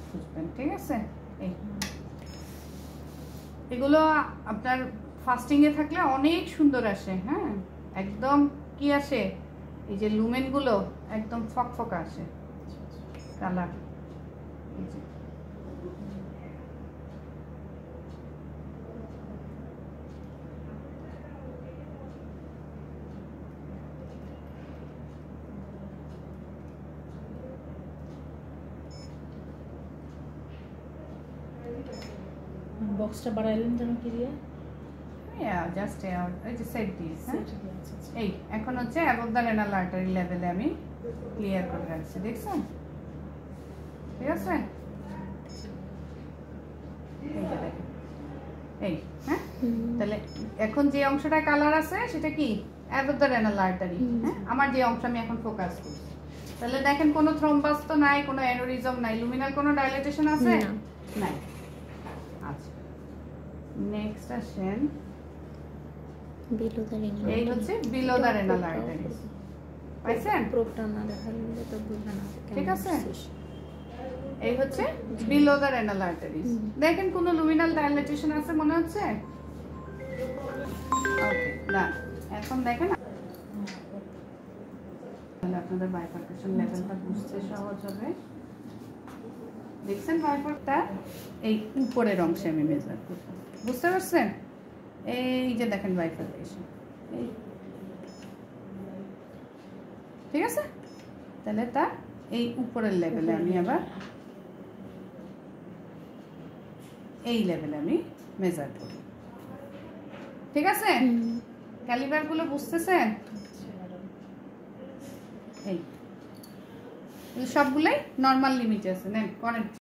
খুঁজবেন, ঠিক আছে? এগুলো আপনার ফাস্টিং এ থাকলে অনেক সুন্দর আসে। হ্যাঁ, একদম কি আসে, এই যে লুমেন গুলো একদম ফকফকা আসে কালার। বক্সটা বাড়াইলেন যেন কি দিয়ে? জাস্ট এই যে সেট দিস। এই এখন হচ্ছে অ্যাবভ দ্য রেনাল আর্টারি লেভেলে আমি ক্লিয়ার করে রাখছি, দেখছেন? ঠিক আছে, এই যে দেখেন, এই হ্যাঁ, তাহলে এখন যে অংশটা কালার আছে সেটা কি অ্যাবভ দ্য রেনাল আর্টারি। হ্যাঁ, আমার যে অংশ আমি এখন ফোকাস করছি, তাহলে দেখেন কোনো থ্রম্বাস তো নাই, কোনো অ্যানোরিজম নাই, লুমিনাল কোনো ডাইলেটেশন আছে নাই। আচ্ছা, নেক্সট আসেন, বিলো দ্য রেনাল, এই হচ্ছে বিলো দ্য রেনাল আর্টারি। পাইছেন? প্রোপটা না দেখালে তো বুঝবে না। ঠিক আছে, এই হচ্ছে বিলো দ্য রেনাল আর্টারিজ। দেখেন কোনো লুমিনাল ডাইলেটেশন আছে মনে হচ্ছে? ওকে, না এখন দেখেন তাহলে আপনাদের বাইফার্কেশন লেভেলটা বুঝতে সহজ হবে। দেখছেন বাইফার্কটা এই উপরের অংশে আমি মেজার করব, বুঝতে পারছেন? এই যে দেখেন বাইফার্কেশন, এই ঠিক আছে? তাহলে তা এই উপরের লেভেলে আমি আবার এই লেভেলে আমি মেজার করি, ঠিক আছে? ক্যালিবার গুলো বুঝতেছেন? এই সবগুলাই নর্মাল লিমিট আছে, নেন করেন।